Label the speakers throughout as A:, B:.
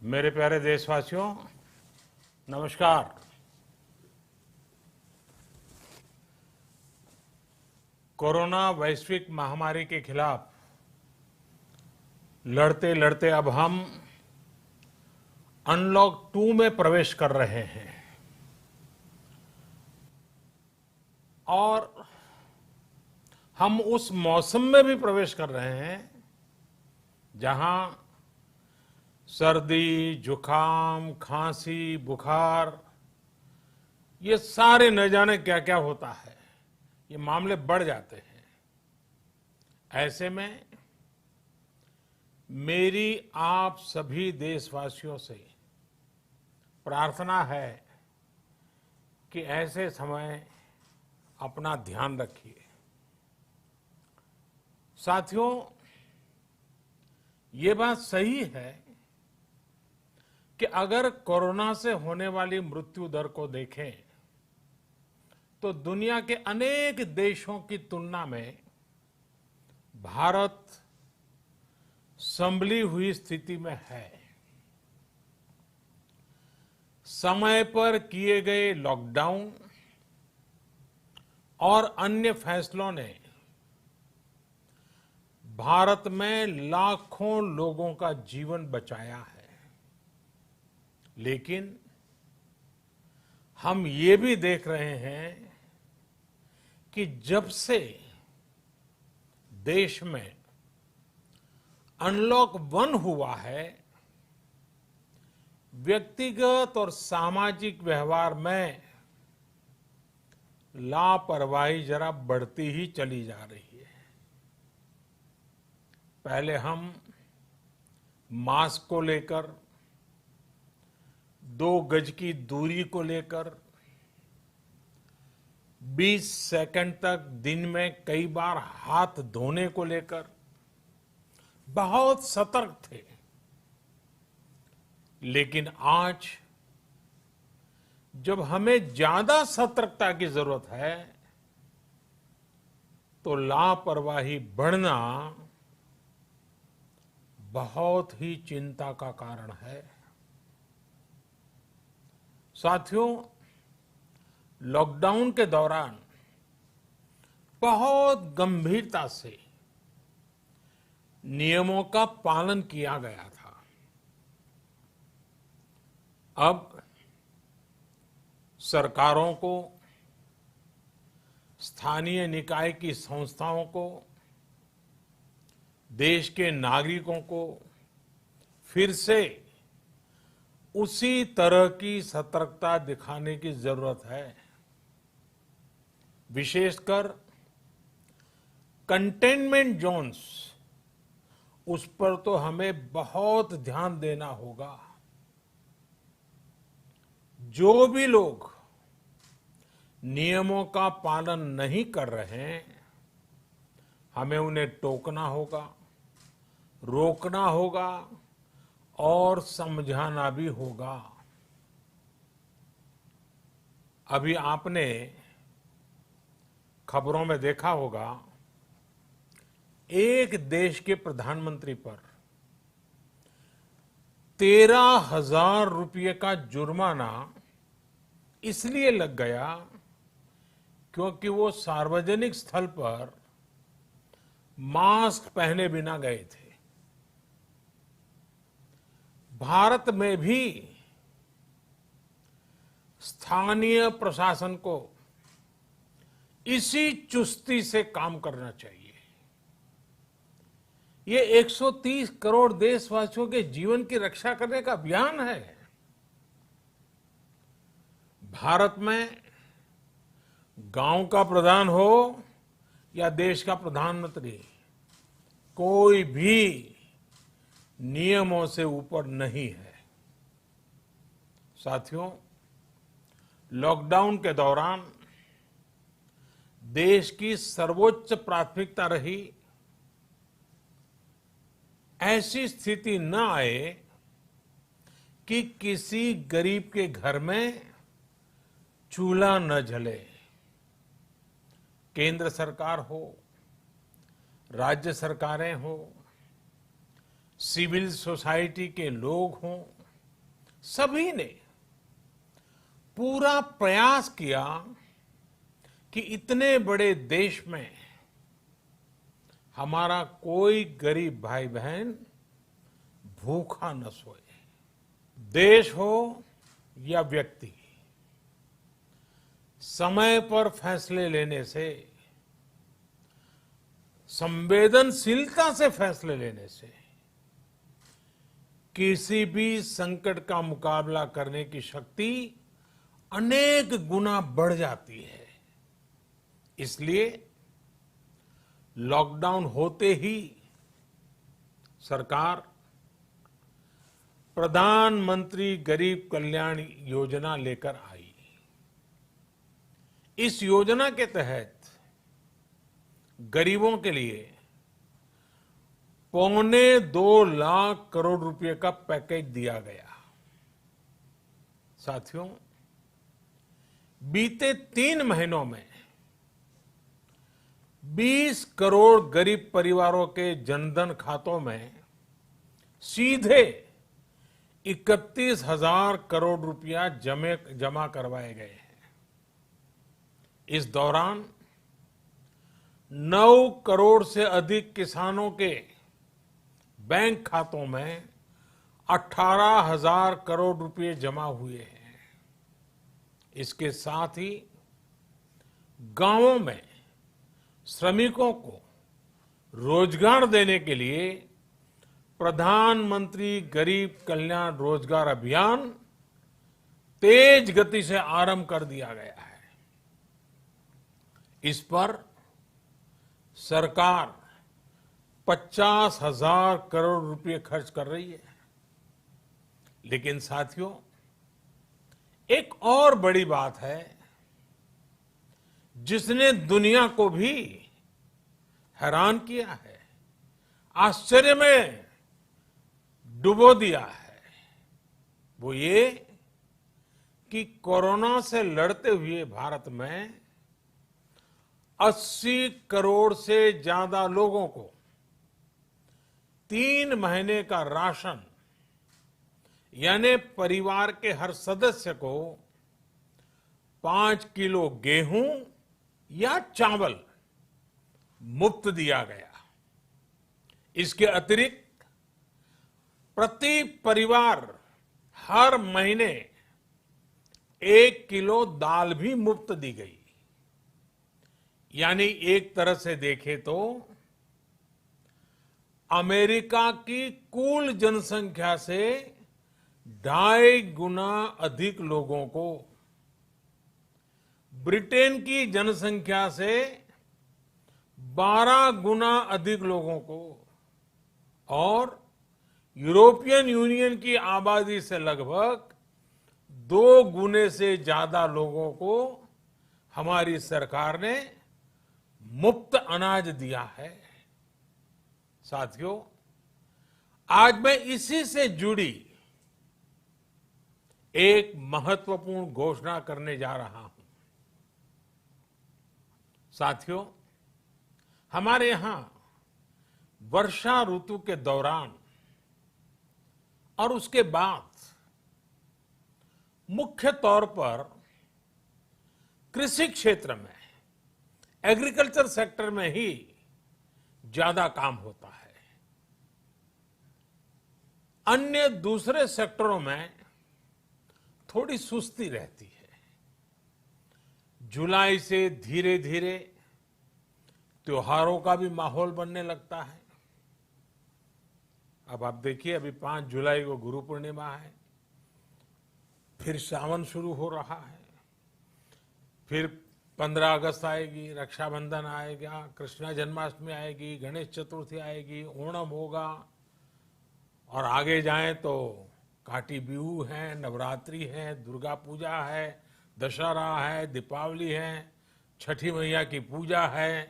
A: मेरे प्यारे देशवासियों, नमस्कार। कोरोना वैश्विक महामारी के खिलाफ लड़ते लड़ते अब हम अनलॉक 2 में प्रवेश कर रहे हैं और हम उस मौसम में भी प्रवेश कर रहे हैं जहां सर्दी, जुकाम, खांसी, बुखार ये सारे न जाने क्या क्या होता है, ये मामले बढ़ जाते हैं। ऐसे में मेरी आप सभी देशवासियों से प्रार्थना है कि ऐसे समय अपना ध्यान रखिए। साथियों, ये बात सही है कि अगर कोरोना से होने वाली मृत्यु दर को देखें तो दुनिया के अनेक देशों की तुलना में भारत संभली हुई स्थिति में है। समय पर किए गए लॉकडाउन और अन्य फैसलों ने भारत में लाखों लोगों का जीवन बचाया है, लेकिन हम ये भी देख रहे हैं कि जब से देश में अनलॉक 1 हुआ है, व्यक्तिगत और सामाजिक व्यवहार में लापरवाही जरा बढ़ती ही चली जा रही है। पहले हम मास्क को लेकर, 2 गज की दूरी को लेकर 20 सेकंड तक दिन में कई बार हाथ धोने को लेकर बहुत सतर्क थे, लेकिन आज जब हमें ज्यादा सतर्कता की जरूरत है तो लापरवाही बढ़ना बहुत ही चिंता का कारण है। साथियों, लॉकडाउन के दौरान बहुत गंभीरता से नियमों का पालन किया गया था। अब सरकारों को, स्थानीय निकाय की संस्थाओं को, देश के नागरिकों को फिर से उसी तरह की सतर्कता दिखाने की जरूरत है। विशेषकर कंटेनमेंट जोन्स, उस पर तो हमें बहुत ध्यान देना होगा। जो भी लोग नियमों का पालन नहीं कर रहे हैं, हमें उन्हें टोकना होगा, रोकना होगा और समझाना भी होगा। अभी आपने खबरों में देखा होगा, एक देश के प्रधानमंत्री पर 13,000 रुपये का जुर्माना इसलिए लग गया क्योंकि वो सार्वजनिक स्थल पर मास्क पहने बिना गए थे। भारत में भी स्थानीय प्रशासन को इसी चुस्ती से काम करना चाहिए। ये 130 करोड़ देशवासियों के जीवन की रक्षा करने का अभियान है। भारत में गांव का प्रधान हो या देश का प्रधानमंत्री, कोई भी नियमों से ऊपर नहीं है। साथियों, लॉकडाउन के दौरान देश की सर्वोच्च प्राथमिकता रही ऐसी स्थिति न आए कि किसी गरीब के घर में चूल्हा न जले। केंद्र सरकार हो, राज्य सरकारें हो, सिविल सोसाइटी के लोग हों, सभी ने पूरा प्रयास किया कि इतने बड़े देश में हमारा कोई गरीब भाई बहन भूखा न सोए। देश हो या व्यक्ति, समय पर फैसले लेने से, संवेदनशीलता से फैसले लेने से किसी भी संकट का मुकाबला करने की शक्ति अनेक गुना बढ़ जाती है। इसलिए लॉकडाउन होते ही सरकार प्रधानमंत्री गरीब कल्याण योजना लेकर आई। इस योजना के तहत गरीबों के लिए 2.25 लाख करोड़ रुपए का पैकेज दिया गया। साथियों, बीते 3 महीनों में 20 करोड़ गरीब परिवारों के जनधन खातों में सीधे 31,000 करोड़ रुपया जमा करवाए गए हैं। इस दौरान 9 करोड़ से अधिक किसानों के बैंक खातों में 18,000 करोड़ रुपए जमा हुए हैं। इसके साथ ही गांवों में श्रमिकों को रोजगार देने के लिए प्रधानमंत्री गरीब कल्याण रोजगार अभियान तेज गति से आरंभ कर दिया गया है। इस पर सरकार 50,000 करोड़ रुपए खर्च कर रही है। लेकिन साथियों, एक और बड़ी बात है जिसने दुनिया को भी हैरान किया है, आश्चर्य में डुबो दिया है। वो ये कि कोरोना से लड़ते हुए भारत में 80 करोड़ से ज्यादा लोगों को 3 महीने का राशन, यानी परिवार के हर सदस्य को 5 किलो गेहूं या चावल मुफ्त दिया गया। इसके अतिरिक्त प्रति परिवार हर महीने 1 किलो दाल भी मुफ्त दी गई। यानी एक तरह से देखें तो अमेरिका की कुल जनसंख्या से 2.5 गुना अधिक लोगों को, ब्रिटेन की जनसंख्या से 12 गुना अधिक लोगों को और यूरोपियन यूनियन की आबादी से लगभग 2 गुने से ज्यादा लोगों को हमारी सरकार ने मुफ्त अनाज दिया है। साथियों, आज मैं इसी से जुड़ी एक महत्वपूर्ण घोषणा करने जा रहा हूं। साथियों, हमारे यहां वर्षा ऋतु के दौरान और उसके बाद मुख्य तौर पर कृषि क्षेत्र में, एग्रीकल्चर सेक्टर में ही ज्यादा काम होता है। अन्य दूसरे सेक्टरों में थोड़ी सुस्ती रहती है। जुलाई से धीरे धीरे त्योहारों का भी माहौल बनने लगता है। अब आप देखिए, अभी 5 जुलाई को गुरु पूर्णिमा है, फिर सावन शुरू हो रहा है, फिर 15 अगस्त आएगी, रक्षाबंधन आएगा, कृष्णा जन्माष्टमी आएगी, गणेश चतुर्थी आएगी, ओणम होगा और आगे जाएं तो काटी बिहू है, नवरात्रि है, दुर्गा पूजा है, दशहरा है, दीपावली है, छठी मैया की पूजा है।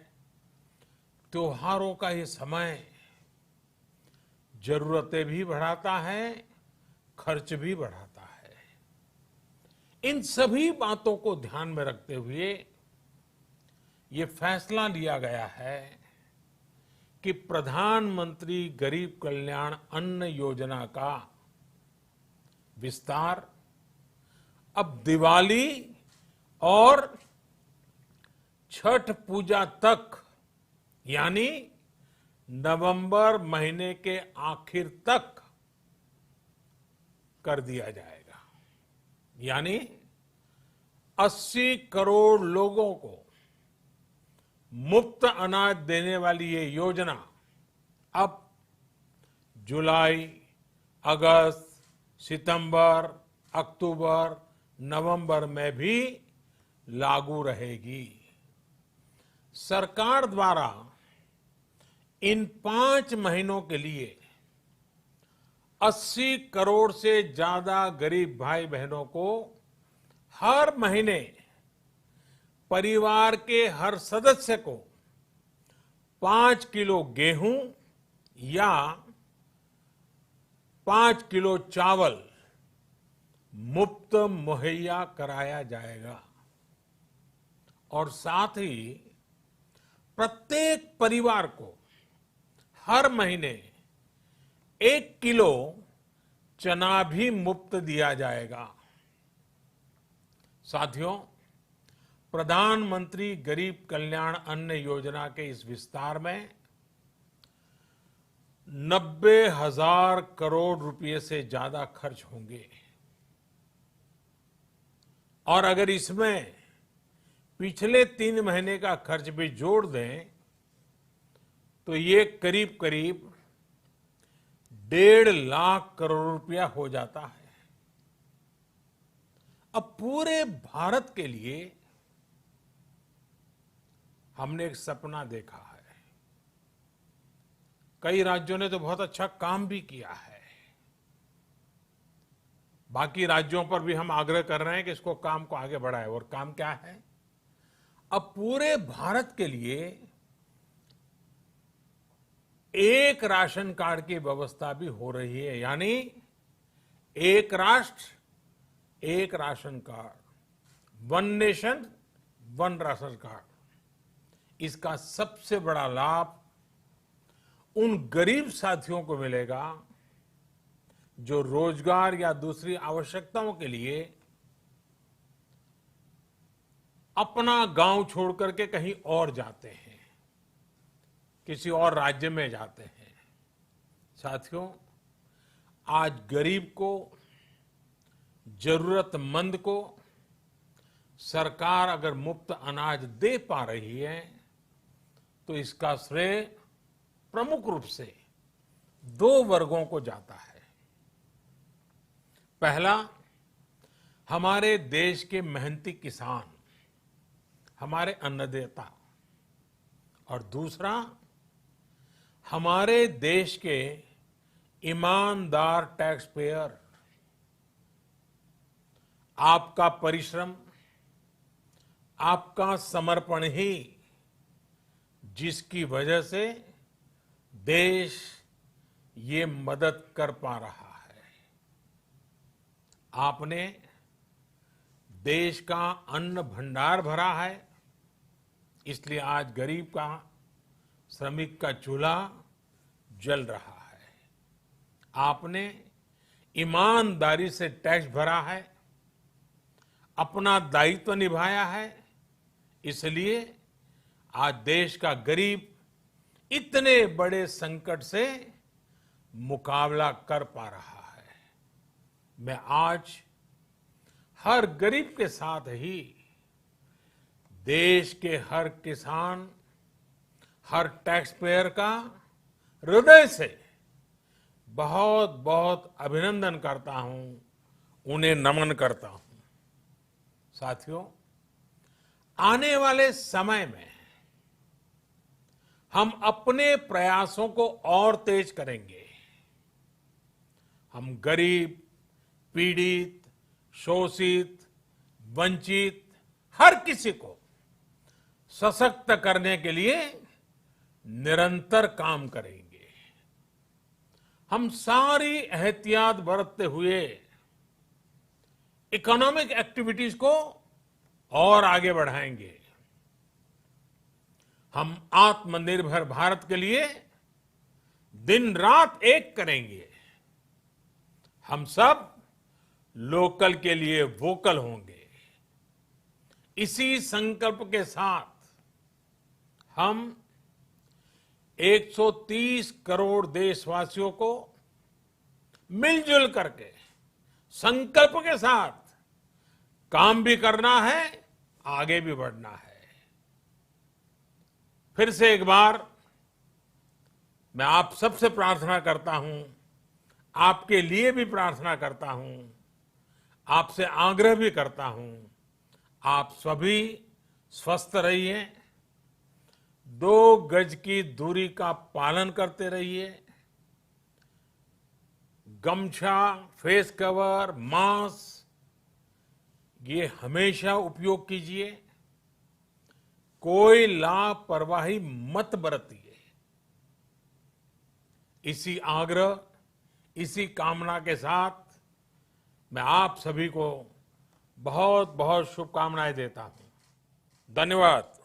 A: त्योहारों का ये समय जरूरतें भी बढ़ाता है, खर्च भी बढ़ाता है। इन सभी बातों को ध्यान में रखते हुए ये फैसला लिया गया है कि प्रधानमंत्री गरीब कल्याण अन्न योजना का विस्तार अब दिवाली और छठ पूजा तक, यानी नवंबर महीने के आखिर तक कर दिया जाएगा। यानी 80 करोड़ लोगों को मुफ्त अनाज देने वाली ये योजना अब जुलाई, अगस्त, सितंबर, अक्टूबर, नवंबर में भी लागू रहेगी। सरकार द्वारा इन 5 महीनों के लिए 80 करोड़ से ज्यादा गरीब भाई बहनों को हर महीने परिवार के हर सदस्य को 5 किलो गेहूं या 5 किलो चावल मुफ्त मुहैया कराया जाएगा। और साथ ही प्रत्येक परिवार को हर महीने 1 किलो चना भी मुफ्त दिया जाएगा। साथियों, प्रधानमंत्री गरीब कल्याण अन्न योजना के इस विस्तार में 90,000 करोड़ रुपए से ज्यादा खर्च होंगे। और अगर इसमें पिछले 3 महीने का खर्च भी जोड़ दें तो ये करीब करीब 1.5 लाख करोड़ रुपया हो जाता है। अब पूरे भारत के लिए हमने एक सपना देखा है। कई राज्यों ने तो बहुत अच्छा काम भी किया है। बाकी राज्यों पर भी हम आग्रह कर रहे हैं कि इसको काम को आगे बढ़ाएं। और काम क्या है? अब पूरे भारत के लिए एक राशन कार्ड की व्यवस्था भी हो रही है। यानी एक राष्ट्र एक ration card, 1 nation 1 ration card. इसका सबसे बड़ा लाभ उन गरीब साथियों को मिलेगा जो रोजगार या दूसरी आवश्यकताओं के लिए अपना गांव छोड़ करके कहीं और जाते हैं, किसी और राज्य में जाते हैं। साथियों, आज गरीब को, जरूरतमंद को सरकार अगर मुफ्त अनाज दे पा रही है तो इसका श्रेय प्रमुख रूप से 2 वर्गों को जाता है। पहला, हमारे देश के मेहनती किसान, हमारे अन्नदाता। और दूसरा, हमारे देश के ईमानदार टैक्स पेयर। आपका परिश्रम, आपका समर्पण ही जिसकी वजह से देश ये मदद कर पा रहा है। आपने देश का अन्न भंडार भरा है, इसलिए आज गरीब का, श्रमिक का चूल्हा जल रहा है। आपने ईमानदारी से टैक्स भरा है, अपना दायित्व निभाया है, इसलिए आज देश का गरीब इतने बड़े संकट से मुकाबला कर पा रहा है। मैं आज हर गरीब के साथ ही देश के हर किसान, हर टैक्स पेयर का हृदय से बहुत बहुत अभिनंदन करता हूं, उन्हें नमन करता हूं। साथियों, आने वाले समय में हम अपने प्रयासों को और तेज करेंगे। हम गरीब, पीड़ित, शोषित, वंचित हर किसी को सशक्त करने के लिए निरंतर काम करेंगे। हम सारी एहतियात बरतते हुए इकोनॉमिक एक्टिविटीज को और आगे बढ़ाएंगे। हम आत्मनिर्भर भारत के लिए दिन रात एक करेंगे। हम सब लोकल के लिए वोकल होंगे। इसी संकल्प के साथ हम 130 करोड़ देशवासियों को मिलजुल करके संकल्प के साथ काम भी करना है, आगे भी बढ़ना है। फिर से एक बार मैं आप सबसे प्रार्थना करता हूं, आपके लिए भी प्रार्थना करता हूं, आपसे आग्रह भी करता हूं, आप सभी स्वस्थ रहिए, 2 गज की दूरी का पालन करते रहिए, गमछा, फेस कवर, मास्क ये हमेशा उपयोग कीजिए, कोई लापरवाही मत बरतिए। इसी आग्रह, इसी कामना के साथ मैं आप सभी को बहुत बहुत शुभकामनाएं देता हूं। धन्यवाद।